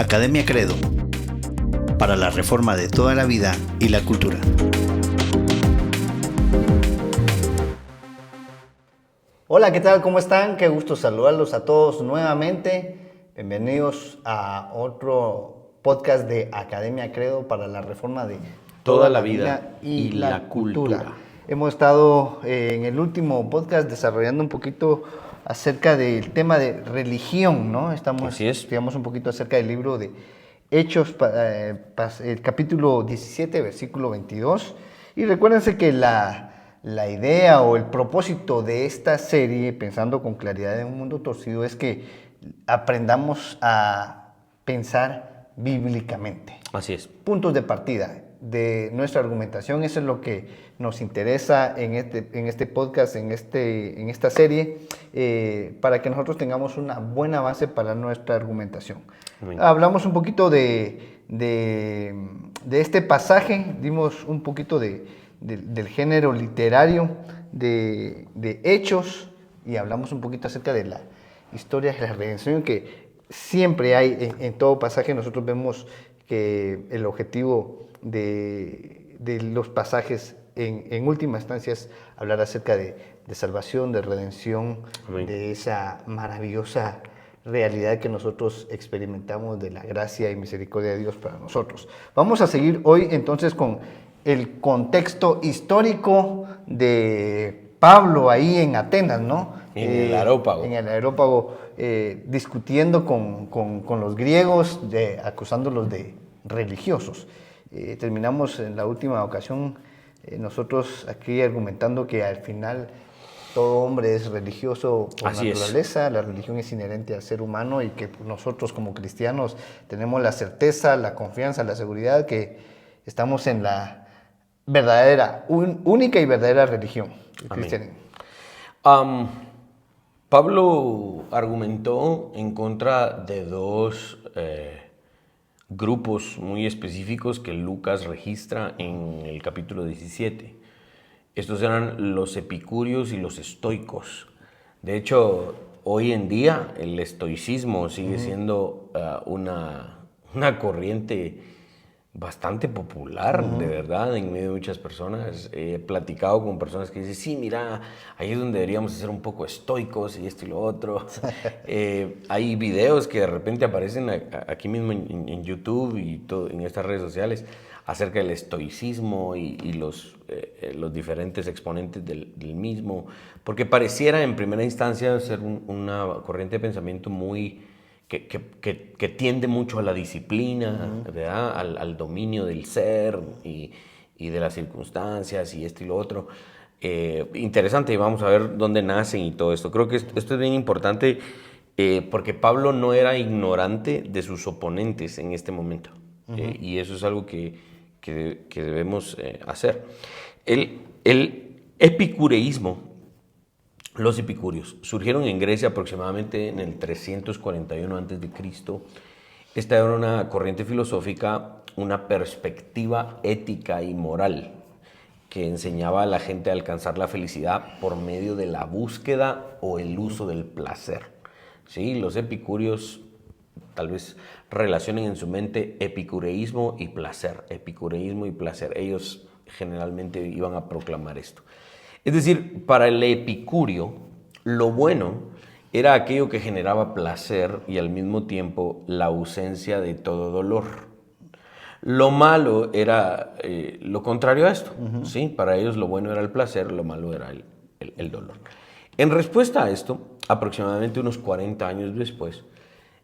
Academia Credo, para la reforma de toda la vida y la cultura. Hola, ¿qué tal? ¿Cómo están? Qué gusto saludarlos a todos nuevamente. Bienvenidos a otro podcast de Academia Credo para la reforma de toda la vida y la cultura. Hemos estado en el último podcast desarrollando un poquito acerca del tema de religión, ¿no? Estudiamos un poquito acerca del libro de Hechos, el capítulo 17, versículo 22. Y recuérdense que la idea o el propósito de esta serie, Pensando con Claridad en un Mundo Torcido, es que aprendamos a pensar bíblicamente. Así es. Puntos de partida de nuestra argumentación, eso es lo que nos interesa en este podcast, en esta serie, para que nosotros tengamos una buena base para nuestra argumentación. Amén. Hablamos un poquito de este pasaje, dimos un poquito del género literario de Hechos y hablamos un poquito acerca de la historia de la redención, que siempre hay en todo pasaje. Nosotros vemos que el objetivo de los pasajes en última instancia es hablar acerca de salvación, de redención. Amén. De esa maravillosa realidad que nosotros experimentamos de la gracia y misericordia de Dios para nosotros. Vamos a seguir hoy entonces con el contexto histórico de Pablo ahí en Atenas, ¿no? En el Areópago. En el Areópago, discutiendo con los griegos, acusándolos de religiosos. Terminamos en la última ocasión nosotros aquí argumentando que al final todo hombre es religioso por naturaleza. La religión es inherente al ser humano y que nosotros como cristianos tenemos la certeza, la confianza, la seguridad que estamos en la verdadera, única y verdadera religión, el cristianismo. Pablo argumentó en contra de dos grupos muy específicos que Lucas registra en el capítulo 17. Estos eran los epicúreos y los estoicos. De hecho, hoy en día el estoicismo sigue siendo una corriente bastante popular, de verdad, en medio de muchas personas. He platicado con personas que dicen, sí, mira, ahí es donde deberíamos ser un poco estoicos y esto y lo otro. Hay videos que de repente aparecen aquí mismo en YouTube y todo, en estas redes sociales acerca del estoicismo y los diferentes exponentes del mismo, porque pareciera en primera instancia ser una corriente de pensamiento muy que tiende mucho a la disciplina, ¿verdad? Al dominio del ser y de las circunstancias y esto y lo otro. Interesante, y vamos a ver dónde nacen y todo esto. Creo que esto es bien importante porque Pablo no era ignorante de sus oponentes en este momento. Y eso es algo que debemos hacer. El epicureísmo, los epicúreos, surgieron en Grecia aproximadamente en el 341 a.C. Esta era una corriente filosófica, una perspectiva ética y moral que enseñaba a la gente a alcanzar la felicidad por medio de la búsqueda o el uso del placer. ¿Sí? Los epicúreos tal vez relacionen en su mente epicureísmo y placer. Epicureísmo y placer. Ellos generalmente iban a proclamar esto. Es decir, para el epicúreo, lo bueno era aquello que generaba placer y al mismo tiempo la ausencia de todo dolor. Lo malo era lo contrario a esto. ¿Sí? Para ellos lo bueno era el placer, lo malo era el dolor. En respuesta a esto, aproximadamente unos 40 años después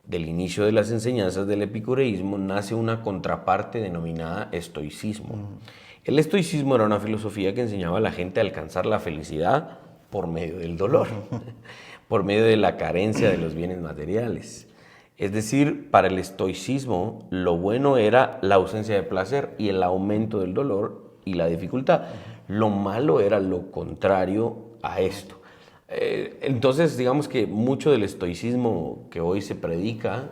del inicio de las enseñanzas del epicureísmo, nace una contraparte denominada estoicismo. El estoicismo era una filosofía que enseñaba a la gente a alcanzar la felicidad por medio del dolor, por medio de la carencia de los bienes materiales. Es decir, para el estoicismo, lo bueno era la ausencia de placer y el aumento del dolor y la dificultad. Lo malo era lo contrario a esto. Entonces, digamos que mucho del estoicismo que hoy se predica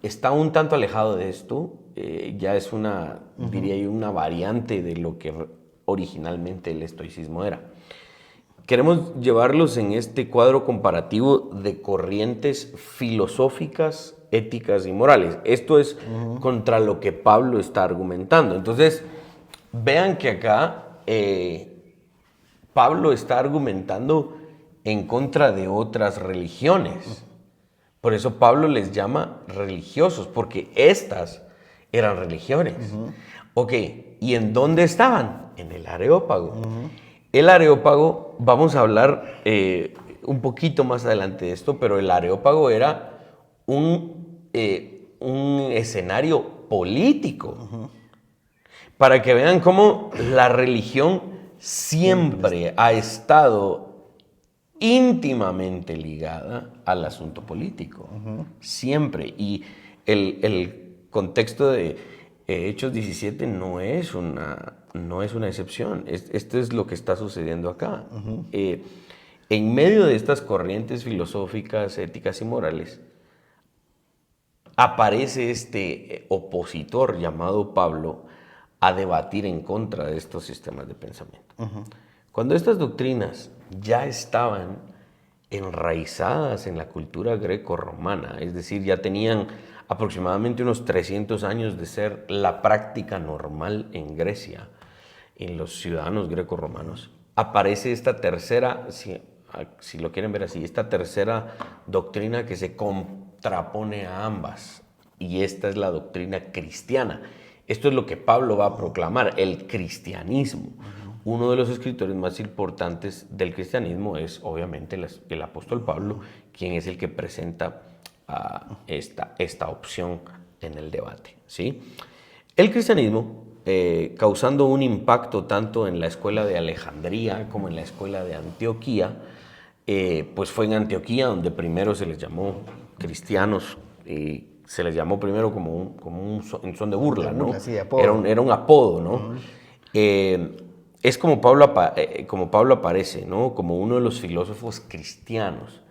está un tanto alejado de esto. Ya es diría yo, una variante de lo que originalmente el estoicismo era. queremos llevarlos en este cuadro comparativo de corrientes filosóficas, éticas y morales. Esto es contra lo que Pablo está argumentando. Entonces, vean que acá Pablo está argumentando en contra de otras religiones. Por eso Pablo les llama religiosos, porque estas eran religiones. Ok, ¿y en dónde estaban? En el Areópago. El Areópago, vamos a hablar un poquito más adelante de esto, pero el Areópago era un escenario político. Para que vean cómo la religión siempre ha estado íntimamente ligada al asunto político. Siempre. Y el contexto de Hechos 17 no es una excepción. Esto es lo que está sucediendo acá. En medio de estas corrientes filosóficas, éticas y morales, aparece este opositor llamado Pablo a debatir en contra de estos sistemas de pensamiento. Cuando estas doctrinas ya estaban enraizadas en la cultura greco-romana, es decir, ya tenían aproximadamente unos 300 años de ser la práctica normal en Grecia, en los ciudadanos greco-romanos, aparece esta tercera, si lo quieren ver así, esta tercera doctrina que se contrapone a ambas, y esta es la doctrina cristiana. Esto es lo que Pablo va a proclamar, el cristianismo. Uno de los escritores más importantes del cristianismo es obviamente el apóstol Pablo, quien es el que presenta esta opción en el debate, ¿sí? El cristianismo, causando un impacto tanto en la escuela de Alejandría como en la escuela de Antioquía, pues fue en Antioquía donde primero se les llamó cristianos, se les llamó primero como en son de burla, ¿no? Sí, era un apodo, ¿no? Es como Pablo aparece, ¿no? Como uno de los filósofos cristianos,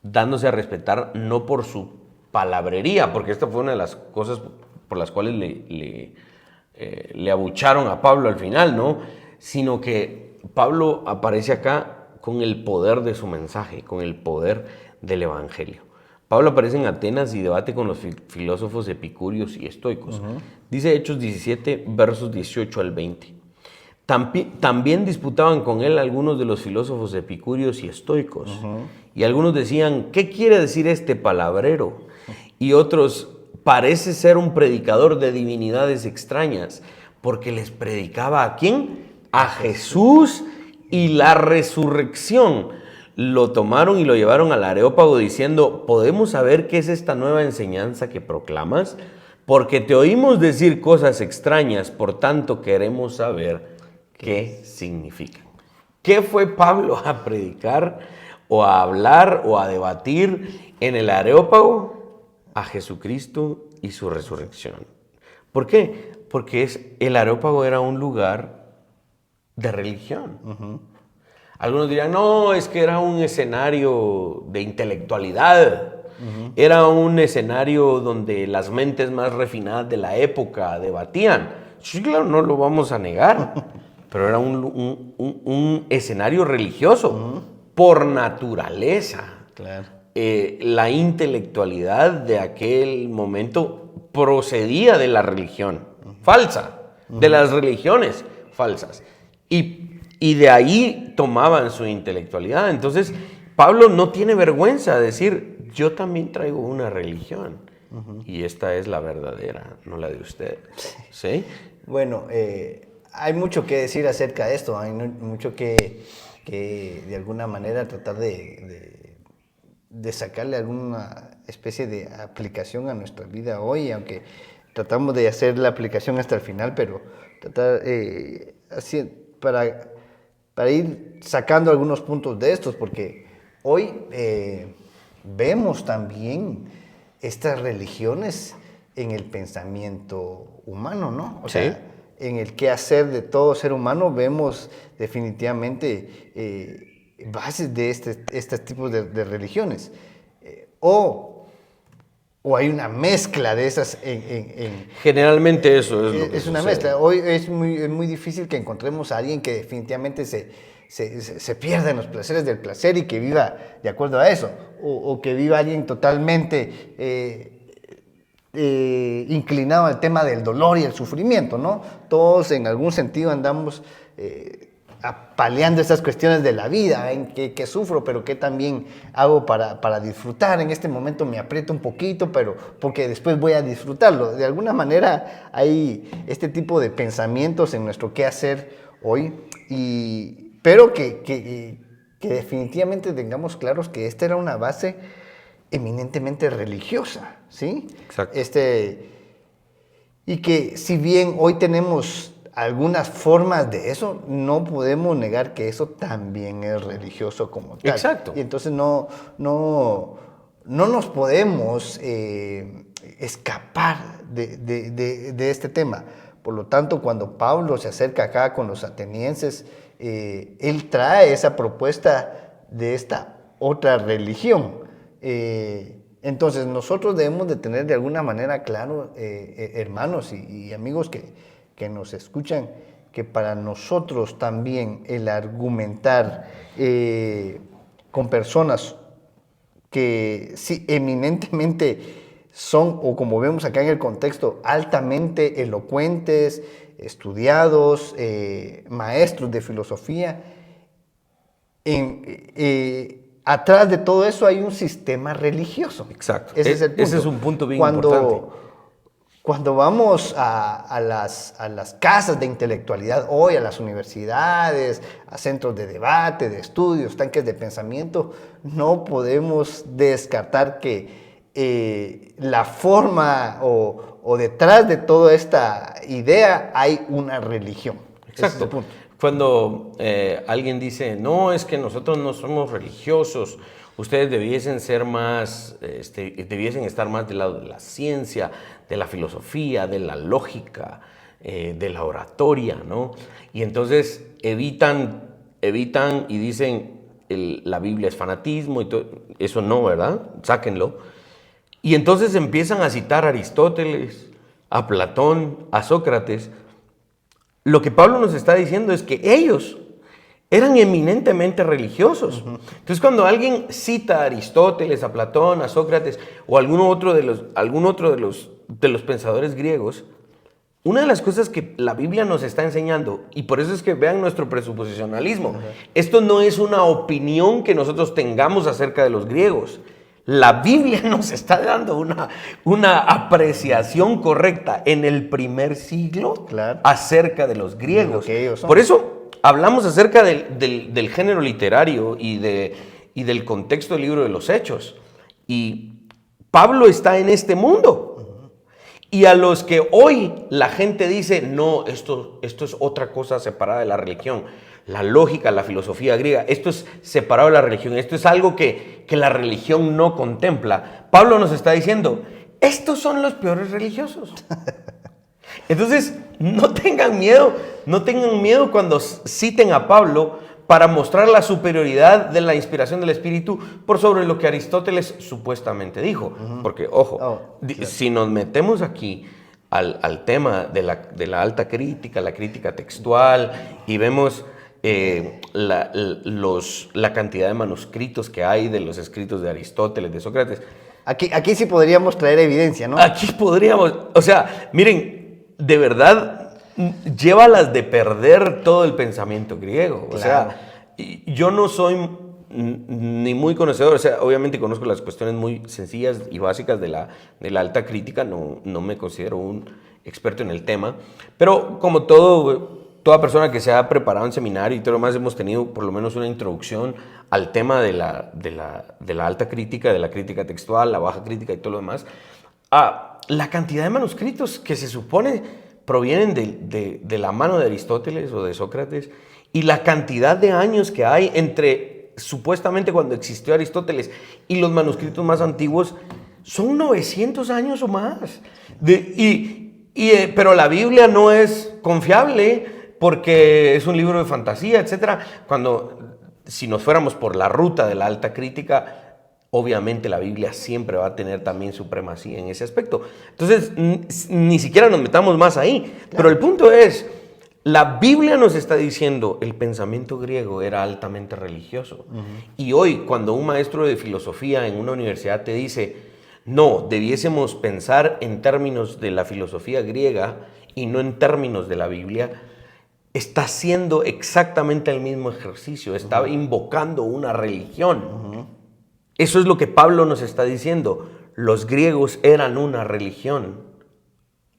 dándose a respetar no por su palabrería, porque esta fue una de las cosas por las cuales le abucharon a Pablo al final, ¿no? Sino que Pablo aparece acá con el poder de su mensaje, con el poder del evangelio. Pablo aparece en Atenas y debate con los filósofos epicúreos y estoicos. Dice Hechos 17, versos 18 al 20. También disputaban con él algunos de los filósofos epicúreos y estoicos. Y algunos decían, ¿qué quiere decir este palabrero? Y otros, parece ser un predicador de divinidades extrañas, porque les predicaba ¿a quién? A Jesús y la resurrección. Lo tomaron y lo llevaron al Areópago diciendo, ¿podemos saber qué es esta nueva enseñanza que proclamas? Porque te oímos decir cosas extrañas, por tanto queremos saber qué significan. ¿Qué fue Pablo a predicar o a hablar o a debatir en el Areópago? A Jesucristo y su resurrección. ¿Por qué? Porque el Areópago era un lugar de religión. Algunos dirían, no, es que era un escenario de intelectualidad. Era un escenario donde las mentes más refinadas de la época debatían. Sí, claro, no lo vamos a negar. Pero era un escenario religioso por naturaleza. Claro. La intelectualidad de aquel momento procedía de la religión falsa, de las religiones falsas. Y de ahí tomaban su intelectualidad. Entonces, Pablo no tiene vergüenza de decir, yo también traigo una religión. Y esta es la verdadera, no la de ustedes. ¿Sí? Bueno, hay mucho que decir acerca de esto. Hay mucho que de alguna manera tratar de sacarle alguna especie de aplicación a nuestra vida hoy, aunque tratamos de hacer la aplicación hasta el final, pero tratar así para ir sacando algunos puntos de estos, porque hoy vemos también estas religiones en el pensamiento humano, ¿no? O sea, en el qué hacer de todo ser humano vemos definitivamente bases de este tipo de religiones. O hay una mezcla de esas Generalmente eso es lo que es una sucede. mezcla. Hoy es muy difícil que encontremos a alguien que definitivamente se se pierda en los placeres del placer y que viva de acuerdo a eso, o que viva alguien totalmente inclinado al tema del dolor y el sufrimiento, ¿no? Todos en algún sentido andamos apaleando esas cuestiones de la vida, en que sufro, pero que también hago para disfrutar. En este momento me aprieto un poquito, pero porque después voy a disfrutarlo. De alguna manera hay este tipo de pensamientos en nuestro qué hacer hoy, pero que definitivamente tengamos claros que esta era una base eminentemente religiosa, ¿sí? Exacto. Y que si bien hoy tenemos algunas formas de eso, no podemos negar que eso también es religioso como tal. Exacto. Y entonces no nos podemos escapar de este tema. Por lo tanto, cuando Pablo se acerca acá con los atenienses, él trae esa propuesta de esta otra religión. Entonces nosotros debemos de tener de alguna manera claro, hermanos y amigos que nos escuchan, que para nosotros también el argumentar con personas que sí eminentemente son, o como vemos acá en el contexto, altamente elocuentes, estudiados, maestros de filosofía, atrás de todo eso hay un sistema religioso. Exacto. Ese es el punto. Ese es un punto bien importante. Cuando vamos a las casas de intelectualidad hoy, a las universidades, a centros de debate, de estudios, tanques de pensamiento, no podemos descartar que la forma o detrás de toda esta idea hay una religión. Exacto. Ese es el punto. Cuando alguien dice, no, es que nosotros no somos religiosos, ustedes debiesen ser más, debiesen estar más del lado de la ciencia, de la filosofía, de la lógica, de la oratoria, ¿no? Y entonces evitan y dicen, la Biblia es fanatismo, y todo. Eso no, ¿verdad? Sáquenlo. Y entonces empiezan a citar a Aristóteles, a Platón, a Sócrates. Lo que Pablo nos está diciendo es que ellos eran eminentemente religiosos. Entonces, cuando alguien cita a Aristóteles, a Platón, a Sócrates o algún otro de los pensadores griegos, una de las cosas que la Biblia nos está enseñando, y por eso es que vean nuestro presuposicionalismo, esto no es una opinión que nosotros tengamos acerca de los griegos. La Biblia nos está dando una apreciación correcta en el primer siglo acerca de los griegos. Por eso hablamos acerca del género literario y del contexto del libro de los Hechos. Y Pablo está en este mundo. Y a los que hoy la gente dice, no, esto es otra cosa separada de la religión. La lógica, la filosofía griega, esto es separado de la religión, esto es algo que la religión no contempla. Pablo nos está diciendo, estos son los peores religiosos. Entonces, no tengan miedo cuando citen a Pablo para mostrar la superioridad de la inspiración del Espíritu por sobre lo que Aristóteles supuestamente dijo. Porque, ojo, si nos metemos aquí al tema de la alta crítica, la crítica textual, y vemos la cantidad de manuscritos que hay de los escritos de Aristóteles, de Sócrates. Aquí sí podríamos traer evidencia, ¿no? Aquí podríamos, o sea, miren, de verdad, llévalas de perder todo el pensamiento griego. O sea, yo no soy ni muy conocedor, o sea, obviamente conozco las cuestiones muy sencillas y básicas de la alta crítica, no me considero un experto en el tema, pero como toda persona que se ha preparado en seminario y todo lo más, hemos tenido por lo menos una introducción al tema de la alta crítica, de la crítica textual, la baja crítica y todo lo demás. La cantidad de manuscritos que se supone provienen de la mano de Aristóteles o de Sócrates, y la cantidad de años que hay entre supuestamente cuando existió Aristóteles y los manuscritos más antiguos, son 900 años o más. Pero la Biblia no es confiable porque es un libro de fantasía, etc. Si nos fuéramos por la ruta de la alta crítica, obviamente la Biblia siempre va a tener también supremacía en ese aspecto. Entonces, ni siquiera nos metamos más ahí. Claro. Pero el punto es, la Biblia nos está diciendo el pensamiento griego era altamente religioso. Y hoy, cuando un maestro de filosofía en una universidad te dice, no, debiésemos pensar en términos de la filosofía griega y no en términos de la Biblia, está haciendo exactamente el mismo ejercicio, está invocando una religión. Eso es lo que Pablo nos está diciendo. Los griegos eran una religión,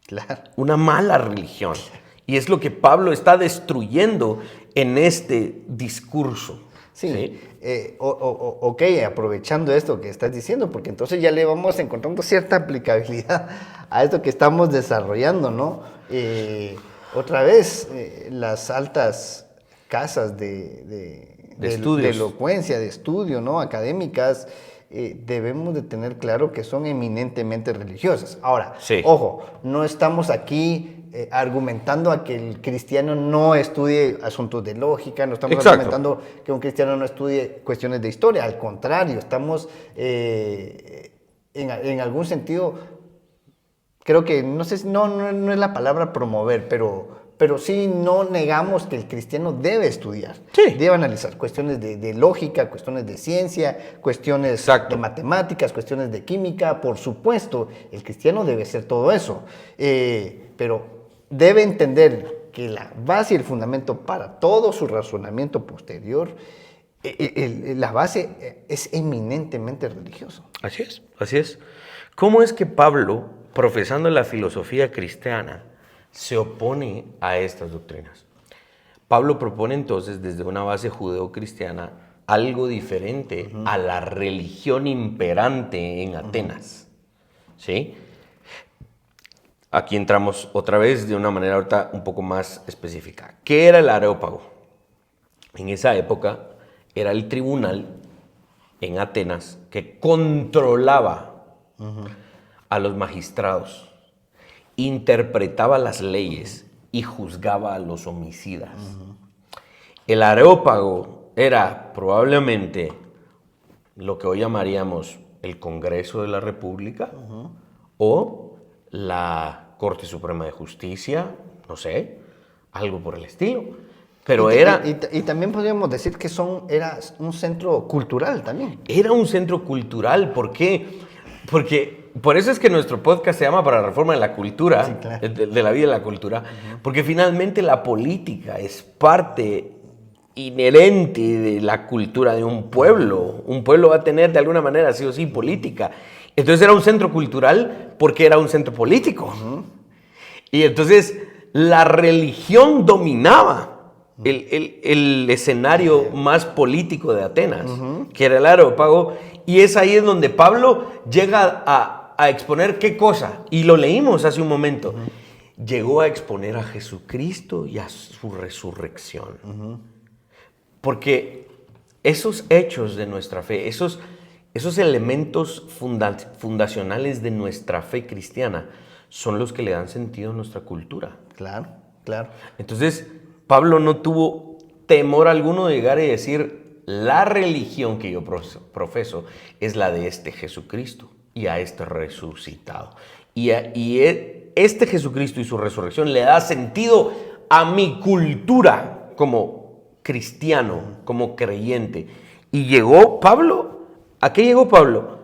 Claro. una mala religión. Y es lo que Pablo está destruyendo en este discurso. Sí, ok, aprovechando esto que estás diciendo, porque entonces ya le vamos encontrando cierta aplicabilidad a esto que estamos desarrollando, ¿no? Otra vez, las altas casas de estudios, de elocuencia, de estudio, ¿no? Académicas, debemos de tener claro que son eminentemente religiosas. Ahora, sí. Ojo, no estamos aquí argumentando a que el cristiano no estudie asuntos de lógica, no estamos argumentando que un cristiano no estudie cuestiones de historia, al contrario, estamos en algún sentido, creo que, no sé, no es la palabra promover, pero sí no negamos que el cristiano debe estudiar, debe analizar cuestiones de lógica, cuestiones de ciencia, cuestiones de matemáticas, cuestiones de química, por supuesto, el cristiano debe hacer todo eso, pero debe entender que la base y el fundamento para todo su razonamiento posterior, la base es eminentemente religioso. Así es, así es. ¿Cómo es que Pablo, profesando la filosofía cristiana, se opone a estas doctrinas? Pablo propone entonces desde una base judeocristiana algo diferente a la religión imperante en Atenas. ¿Sí? Aquí entramos otra vez de una manera ahorita un poco más específica. ¿Qué era el Areópago? En esa época era el tribunal en Atenas que controlaba a los magistrados, interpretaba las leyes y juzgaba a los homicidas. El Areópago era probablemente lo que hoy llamaríamos el Congreso de la República o la Corte Suprema de Justicia, no sé, algo por el estilo. Pero y también podríamos decir que era un centro cultural también. Era un centro cultural. ¿Por qué? Porque por eso es que nuestro podcast se llama Para la Reforma de la Cultura, sí, claro, de la vida y la cultura, porque finalmente la política es parte inherente de la cultura de un pueblo. Un pueblo va a tener de alguna manera sí o sí política. Entonces era un centro cultural porque era un centro político. Y entonces la religión dominaba el escenario más político de Atenas, que era el Areópago. Y es ahí en donde Pablo llega a exponer qué cosa. Y lo leímos hace un momento. Llegó a exponer a Jesucristo y a su resurrección. Porque esos hechos de nuestra fe, esos elementos fundacionales de nuestra fe cristiana son los que le dan sentido a nuestra cultura. Claro, claro. Entonces, Pablo no tuvo temor alguno de llegar y decir, la religión que yo profeso es la de este Jesucristo y a este resucitado. Y este Jesucristo y su resurrección le da sentido a mi cultura como cristiano, como creyente. Y llegó Pablo. ¿A qué llegó Pablo?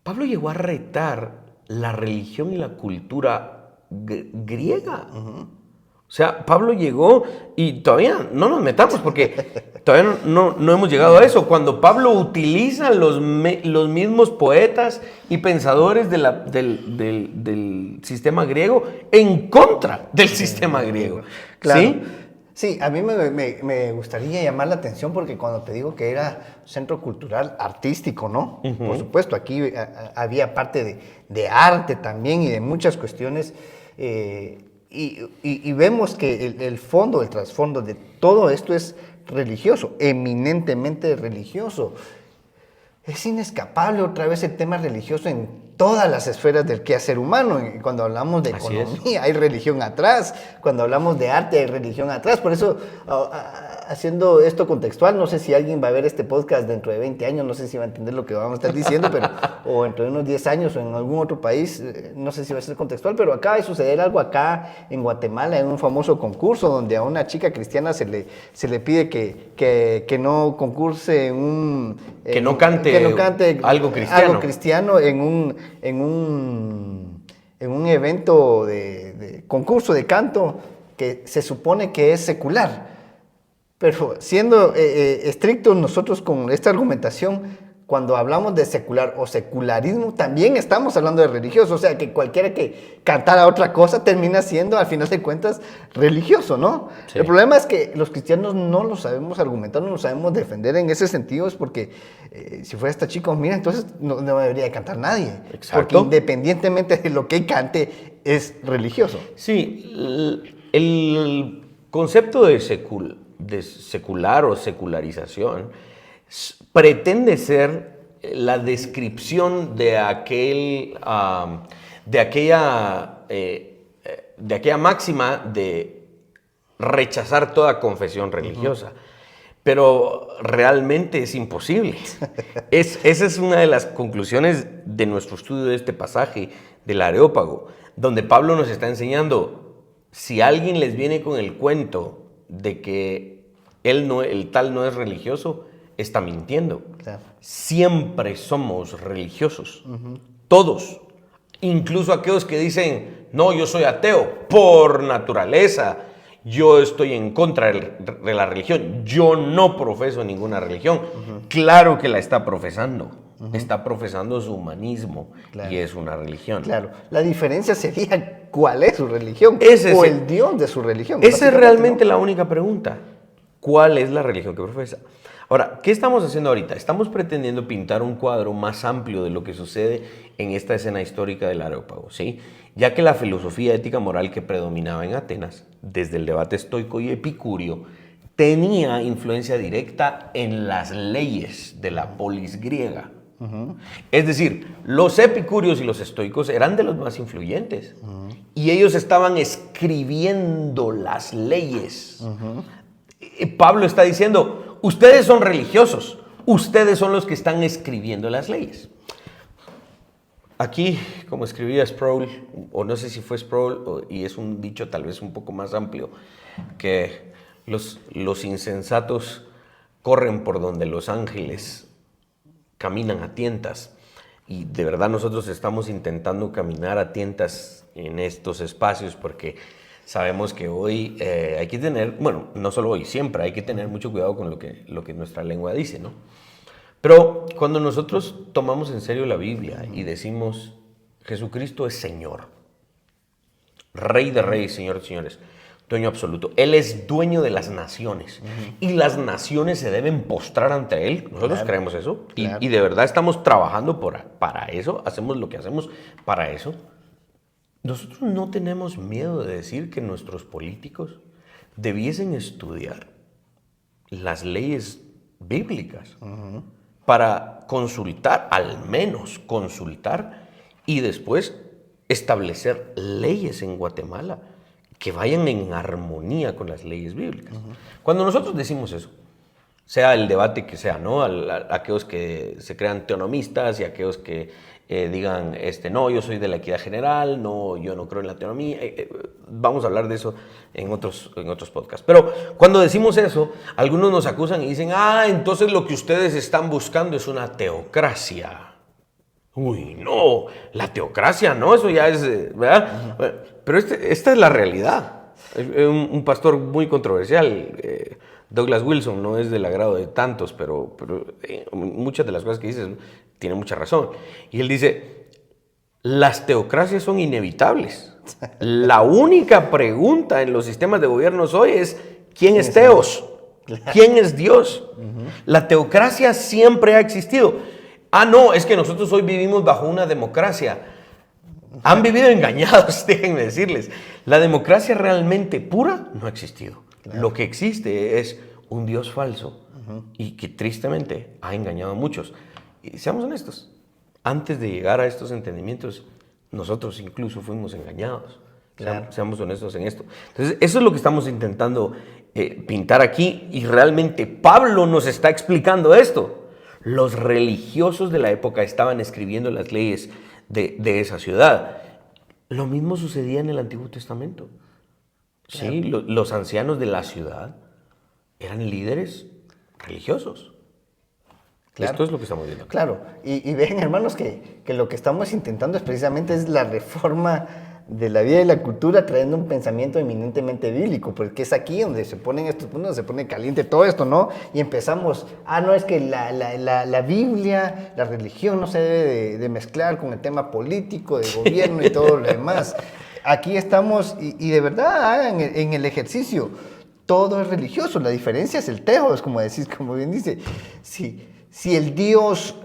Pablo llegó a retar la religión y la cultura griega. O sea, Pablo llegó y todavía no nos metamos porque todavía no hemos llegado a eso. Cuando Pablo utiliza los mismos poetas y pensadores del sistema griego en contra del sistema griego. Claro. ¿Sí? Sí, a mí me gustaría llamar la atención porque cuando te digo que era centro cultural artístico, ¿no? Por supuesto, aquí había parte de arte también y de muchas cuestiones. Y vemos que el fondo, el trasfondo de todo esto es religioso, eminentemente religioso. Es inescapable otra vez el tema religioso en todas las esferas del quehacer humano. Y cuando hablamos de Así economía, hay religión atrás. Cuando hablamos de arte, hay religión atrás. Por eso, haciendo esto contextual, no sé si alguien va a ver este podcast dentro de 20 años, no sé si va a entender lo que vamos a estar diciendo, pero, o dentro de unos 10 años o en algún otro país, no sé si va a ser contextual, pero acaba de suceder algo acá en Guatemala, en un famoso concurso donde a una chica cristiana se le pide que no concurse en un... Que no cante algo cristiano en un evento de concurso de canto que se supone que es secular. Pero siendo estrictos nosotros con esta argumentación, cuando hablamos de secular o secularismo, también estamos hablando de religioso. O sea, que cualquiera que cantara otra cosa termina siendo, al final de cuentas, religioso, ¿no? Sí. El problema es que los cristianos no lo sabemos argumentar, no lo sabemos defender en ese sentido, es porque si fuera esta chica, mira, entonces no debería de cantar nadie. Exacto. Porque independientemente de lo que cante, es religioso. Sí, el concepto de secular o secularización pretende ser la descripción de aquella máxima de rechazar toda confesión religiosa. Pero realmente es imposible. Esa es una de las conclusiones de nuestro estudio de este pasaje del Areópago, donde Pablo nos está enseñando, si alguien les viene con el cuento de que el tal no es religioso, está mintiendo. Claro. Siempre somos religiosos. Todos. Incluso aquellos que dicen, no, yo soy ateo por naturaleza. Yo estoy en contra de la religión. Yo no profeso ninguna religión. Claro que la está profesando. Está profesando su humanismo. Claro. Y es una religión. Claro. La diferencia sería cuál es su religión. O el Dios de su religión. Esa es realmente la única pregunta. ¿Cuál es la religión que profesa? Ahora, ¿qué estamos haciendo ahorita? Estamos pretendiendo pintar un cuadro más amplio de lo que sucede en esta escena histórica del Areópago, ¿sí? Ya que la filosofía ética moral que predominaba en Atenas, desde el debate estoico y epicúreo, tenía influencia directa en las leyes de la polis griega. Es decir, los epicúreos y los estoicos eran de los más influyentes. Y ellos estaban escribiendo las leyes. Pablo está diciendo, ustedes son religiosos, ustedes son los que están escribiendo las leyes. Aquí, como escribía Sproul, o no sé si fue Sproul, y es un dicho tal vez un poco más amplio, que los insensatos corren por donde los ángeles caminan a tientas. Y de verdad nosotros estamos intentando caminar a tientas en estos espacios porque sabemos que hoy hay que tener, bueno, no solo hoy, siempre hay que tener mucho cuidado con lo que nuestra lengua dice, ¿no? Pero cuando nosotros tomamos en serio la Biblia y decimos, Jesucristo es Señor, Rey de Reyes, Señor de Señores, dueño absoluto. Él es dueño de las naciones y las naciones se deben postrar ante Él. Nosotros creemos eso y de verdad estamos trabajando para eso, hacemos lo que hacemos para eso. Nosotros no tenemos miedo de decir que nuestros políticos debiesen estudiar las leyes bíblicas para consultar, al menos consultar, y después establecer leyes en Guatemala que vayan en armonía con las leyes bíblicas. Cuando nosotros decimos eso, sea el debate que sea, ¿no? Aquellos que se crean teonomistas y aquellos que digan, no, yo soy de la equidad general, no, yo no creo en la teonomía. Vamos a hablar de eso en otros podcasts. Pero cuando decimos eso, algunos nos acusan y dicen, entonces lo que ustedes están buscando es una teocracia. Uy, no, la teocracia, no, eso ya es, ¿verdad? Pero esta es la realidad. Un pastor muy controversial, Douglas Wilson, no es del agrado de tantos, pero muchas de las cosas que dices tiene mucha razón. Y él dice, las teocracias son inevitables. La única pregunta en los sistemas de gobierno hoy es, ¿quién es Teos? ¿Quién es Dios? La teocracia siempre ha existido. No, es que nosotros hoy vivimos bajo una democracia. Han vivido engañados, déjenme decirles. La democracia realmente pura no ha existido. Lo que existe es un Dios falso y que tristemente ha engañado a muchos. Y seamos honestos, antes de llegar a estos entendimientos, nosotros incluso fuimos engañados. Claro. Seamos honestos en esto. Entonces, eso es lo que estamos intentando pintar aquí, y realmente Pablo nos está explicando esto. Los religiosos de la época estaban escribiendo las leyes de esa ciudad. Lo mismo sucedía en el Antiguo Testamento. Claro. Sí, los ancianos de la ciudad eran líderes religiosos. Claro. Esto es lo que estamos viendo aquí. Claro, y ven, hermanos, que lo que estamos intentando es precisamente es la reforma de la vida y la cultura, trayendo un pensamiento eminentemente bíblico, porque es aquí donde se ponen estos puntos, se pone caliente todo esto, ¿no? Y empezamos, no, es que la Biblia, la religión no se debe de mezclar con el tema político, de gobierno y todo lo demás. Aquí estamos, y de verdad, hagan en el ejercicio, todo es religioso, la diferencia es el teos, como decís, como bien dice. Si el Dios,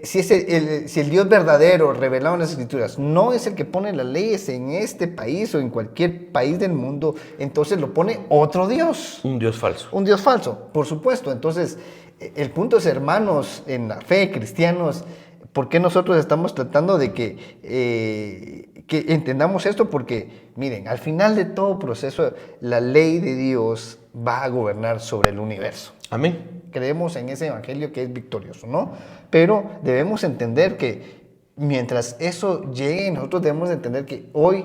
si el Dios verdadero revelado en las Escrituras no es el que pone las leyes en este país o en cualquier país del mundo, entonces lo pone otro Dios. Un Dios falso. Un Dios falso, por supuesto. Entonces, el punto es, hermanos, en la fe, cristianos, ¿por qué nosotros estamos tratando de que entendamos esto? Porque, miren, al final de todo proceso, la ley de Dios va a gobernar sobre el universo. Amén. Creemos en ese evangelio que es victorioso, ¿no? Pero debemos entender que mientras eso llegue, nosotros debemos entender que hoy,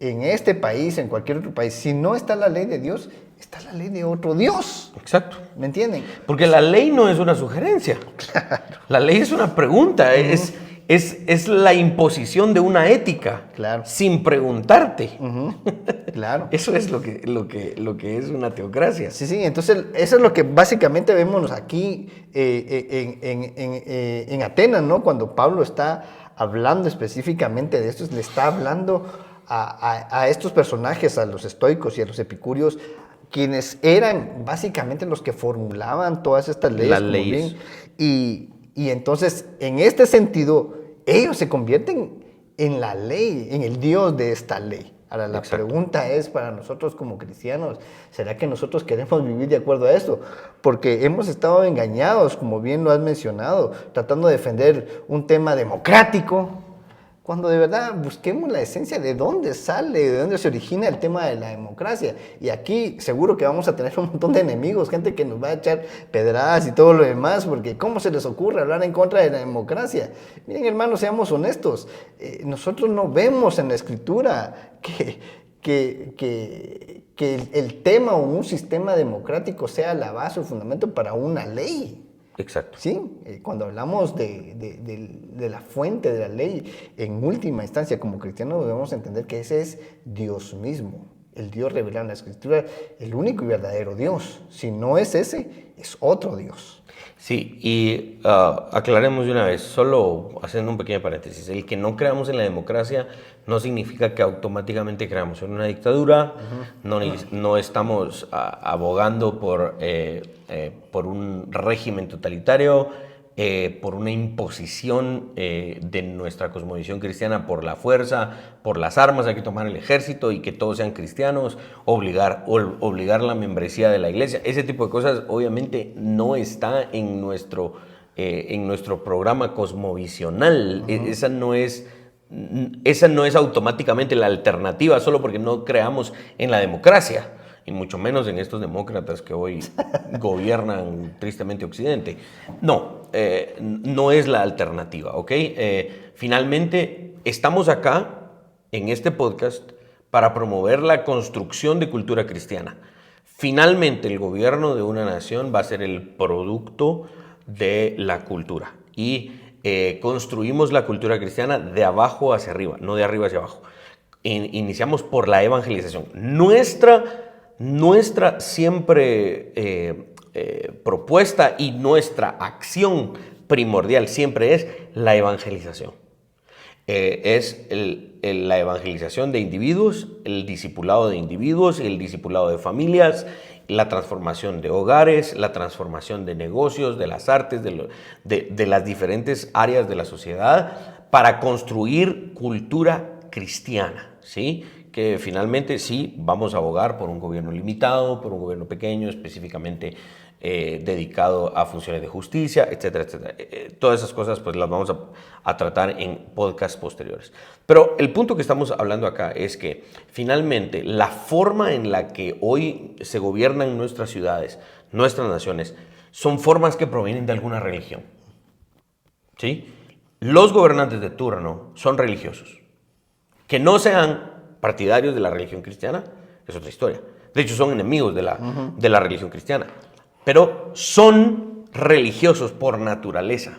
en este país, en cualquier otro país, si no está la ley de Dios, está la ley de otro Dios. Exacto. ¿Me entienden? Porque la ley no es una sugerencia. Claro. La ley es una pregunta, es la imposición de una ética. Claro. Sin preguntarte. Claro. Eso es lo que es una teocracia. Sí, entonces eso es lo que básicamente vemos aquí en Atenas, ¿no? Cuando Pablo está hablando específicamente de esto, le está hablando a estos personajes, a los estoicos y a los epicúreos, quienes eran básicamente los que formulaban todas estas leyes. Las leyes. Y entonces, en este sentido, ellos se convierten en la ley, en el Dios de esta ley. Ahora, la pregunta es para nosotros como cristianos, ¿será que nosotros queremos vivir de acuerdo a esto? Porque hemos estado engañados, como bien lo has mencionado, tratando de defender un tema democrático, cuando de verdad busquemos la esencia de dónde sale, de dónde se origina el tema de la democracia. Y aquí seguro que vamos a tener un montón de enemigos, gente que nos va a echar pedradas y todo lo demás, porque ¿cómo se les ocurre hablar en contra de la democracia? Miren, hermanos, seamos honestos, nosotros no vemos en la Escritura que el tema o un sistema democrático sea la base o fundamento para una ley. Exacto. Sí, cuando hablamos de la fuente de la ley, en última instancia, como cristianos debemos entender que ese es Dios mismo, el Dios revelado en la Escritura, el único y verdadero Dios. Si no es ese, es otro Dios. Sí, y aclaremos de una vez, solo haciendo un pequeño paréntesis, el que no creamos en la democracia no significa que automáticamente creamos en una dictadura, no estamos abogando por un régimen totalitario, por una imposición de nuestra cosmovisión cristiana por la fuerza, por las armas, hay que tomar el ejército y que todos sean cristianos, obligar la membresía de la iglesia. Ese tipo de cosas obviamente no está en nuestro programa cosmovisional. Esa no es automáticamente la alternativa solo porque no creamos en la democracia. Y mucho menos en estos demócratas que hoy gobiernan tristemente Occidente. No es la alternativa, ¿ok? Finalmente, estamos acá, en este podcast, para promover la construcción de cultura cristiana. Finalmente, el gobierno de una nación va a ser el producto de la cultura. Y construimos la cultura cristiana de abajo hacia arriba, no de arriba hacia abajo. Iniciamos por la evangelización. Nuestra siempre propuesta y nuestra acción primordial siempre es la evangelización. Es la evangelización de individuos, el discipulado de individuos, el discipulado de familias, la transformación de hogares, la transformación de negocios, de las artes, de las diferentes áreas de la sociedad para construir cultura cristiana, ¿sí? Que finalmente sí vamos a abogar por un gobierno limitado, por un gobierno pequeño, específicamente dedicado a funciones de justicia, etcétera, etcétera. Todas esas cosas pues las vamos a tratar en podcasts posteriores. Pero el punto que estamos hablando acá es que finalmente la forma en la que hoy se gobiernan nuestras ciudades, nuestras naciones, son formas que provienen de alguna religión. ¿Sí? Los gobernantes de turno son religiosos. Que no sean partidarios de la religión cristiana es otra historia. De hecho, son enemigos de la religión cristiana. Pero son religiosos por naturaleza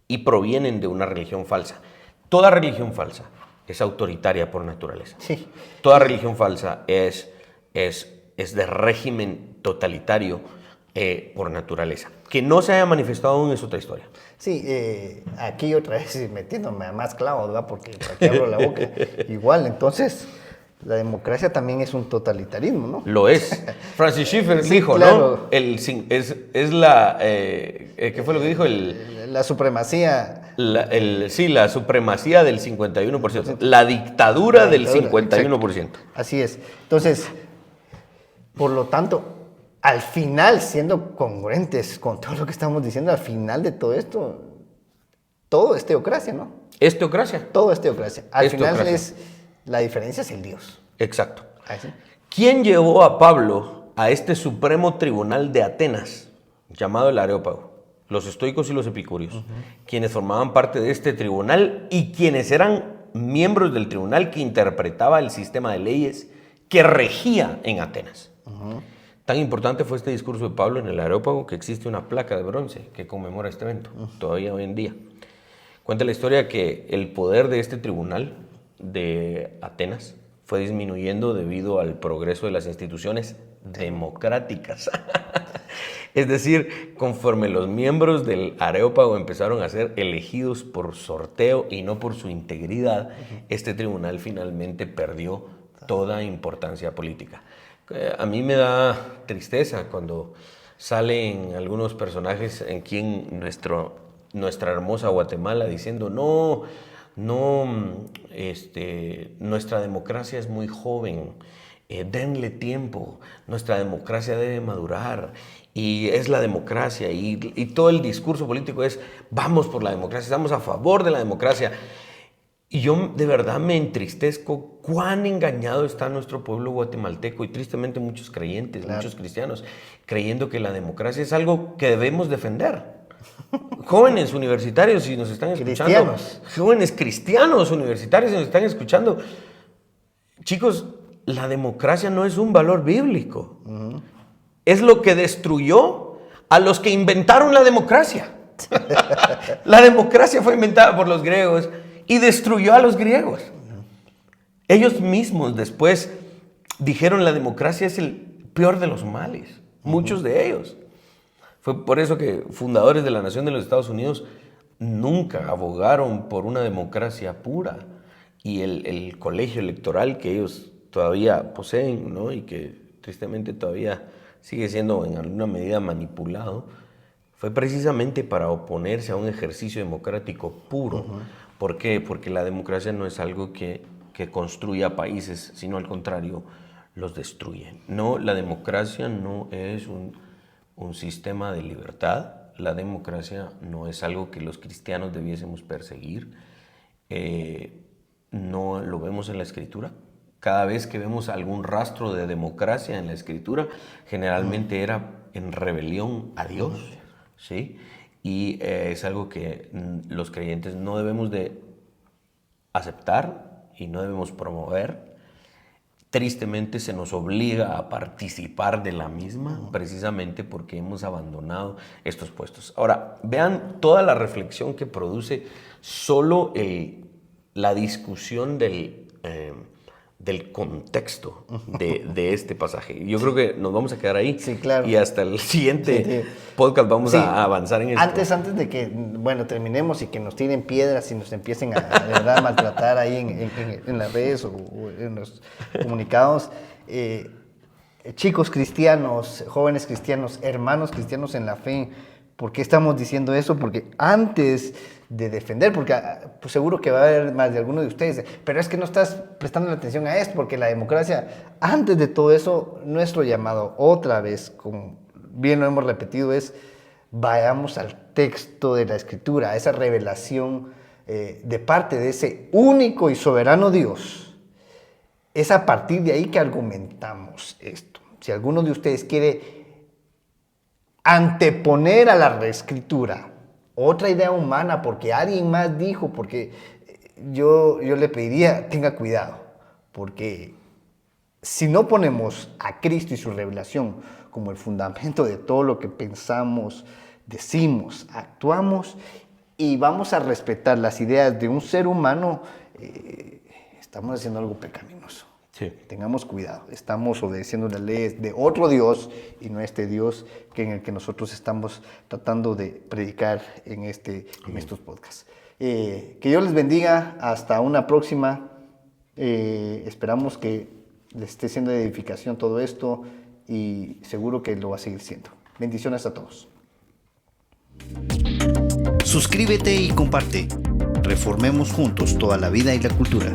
y provienen de una religión falsa. Toda religión falsa es autoritaria por naturaleza. Sí. Toda religión falsa es de régimen totalitario por naturaleza. Que no se haya manifestado aún es otra historia. Sí, aquí otra vez metiéndome a más clavos, ¿verdad? Porque aquí abro la boca. Igual, entonces, la democracia también es un totalitarismo, ¿no? Lo es. Francis Schaeffer Sí, dijo, claro. ¿no? Es la... ¿qué fue lo que dijo? La supremacía. La supremacía del 51%. La dictadura del 51%. Exacto. Así es. Entonces, por lo tanto, al final, siendo congruentes con todo lo que estamos diciendo, al final de todo esto, todo es teocracia, ¿no? Es teocracia. Todo es teocracia. Al Es final teocracia. la diferencia es el Dios. Exacto. ¿Así? ¿Quién llevó a Pablo a este supremo tribunal de Atenas, llamado el Areópago? Los estoicos y los epicúreos, quienes formaban parte de este tribunal y quienes eran miembros del tribunal que interpretaba el sistema de leyes que regía en Atenas. Tan importante fue este discurso de Pablo en el Areópago que existe una placa de bronce que conmemora este evento, todavía hoy en día. Cuenta la historia que el poder de este tribunal de Atenas fue disminuyendo debido al progreso de las instituciones democráticas. Es decir, conforme los miembros del Areópago empezaron a ser elegidos por sorteo y no por su integridad, este tribunal finalmente perdió toda importancia política. A mí me da tristeza cuando salen algunos personajes aquí en nuestra hermosa Guatemala diciendo nuestra democracia es muy joven, denle tiempo, nuestra democracia debe madurar y es la democracia y todo el discurso político es vamos por la democracia, estamos a favor de la democracia. Y yo de verdad me entristezco cuán engañado está nuestro pueblo guatemalteco y tristemente muchos creyentes, claro, muchos cristianos, creyendo que la democracia es algo que debemos defender. Jóvenes universitarios, si nos están escuchando, jóvenes cristianos universitarios, si nos están escuchando, chicos, la democracia no es un valor bíblico. Es lo que destruyó a los que inventaron la democracia. La democracia fue inventada por los griegos y destruyó a los griegos. Ellos mismos después dijeron la democracia es el peor de los males. Muchos de ellos. Fue por eso que fundadores de la nación de los Estados Unidos nunca abogaron por una democracia pura. Y el colegio electoral que ellos todavía poseen, ¿no? Y que tristemente todavía sigue siendo en alguna medida manipulado, fue precisamente para oponerse a un ejercicio democrático puro. ¿Por qué? Porque la democracia no es algo que construya países, sino al contrario, los destruye. No, la democracia no es un sistema de libertad. La democracia no es algo que los cristianos debiésemos perseguir. No lo vemos en la Escritura. Cada vez que vemos algún rastro de democracia en la Escritura, generalmente era en rebelión a Dios, ¿sí? Y es algo que los creyentes no debemos de aceptar y no debemos promover. Tristemente se nos obliga a participar de la misma, precisamente porque hemos abandonado estos puestos. Ahora, vean toda la reflexión que produce solo la discusión del contexto de este pasaje. Yo creo que nos vamos a quedar ahí. Sí, claro. Y hasta el siguiente podcast vamos a avanzar en esto. Antes de que, terminemos y que nos tiren piedras y nos empiecen de verdad, a maltratar ahí en las redes o en los comunicados, chicos cristianos, jóvenes cristianos, hermanos cristianos en la fe, ¿por qué estamos diciendo eso? Porque antes de defender, porque pues seguro que va a haber más de alguno de ustedes, pero es que no estás prestando atención a esto, porque la democracia, antes de todo eso, nuestro llamado otra vez, como bien lo hemos repetido, es vayamos al texto de la Escritura, a esa revelación de parte de ese único y soberano Dios. Es a partir de ahí que argumentamos esto. Si alguno de ustedes quiere anteponer a la Escritura otra idea humana porque alguien más dijo, porque yo le pediría, tenga cuidado, porque si no ponemos a Cristo y su revelación como el fundamento de todo lo que pensamos, decimos, actuamos, y vamos a respetar las ideas de un ser humano, estamos haciendo algo pecaminoso. Sí. Tengamos cuidado, estamos obedeciendo las leyes de otro Dios y no este Dios en el que nosotros estamos tratando de predicar en estos podcasts. Que Dios les bendiga, hasta una próxima. Esperamos que les esté siendo de edificación todo esto y seguro que lo va a seguir siendo. Bendiciones a todos. Suscríbete y comparte. Reformemos juntos toda la vida y la cultura.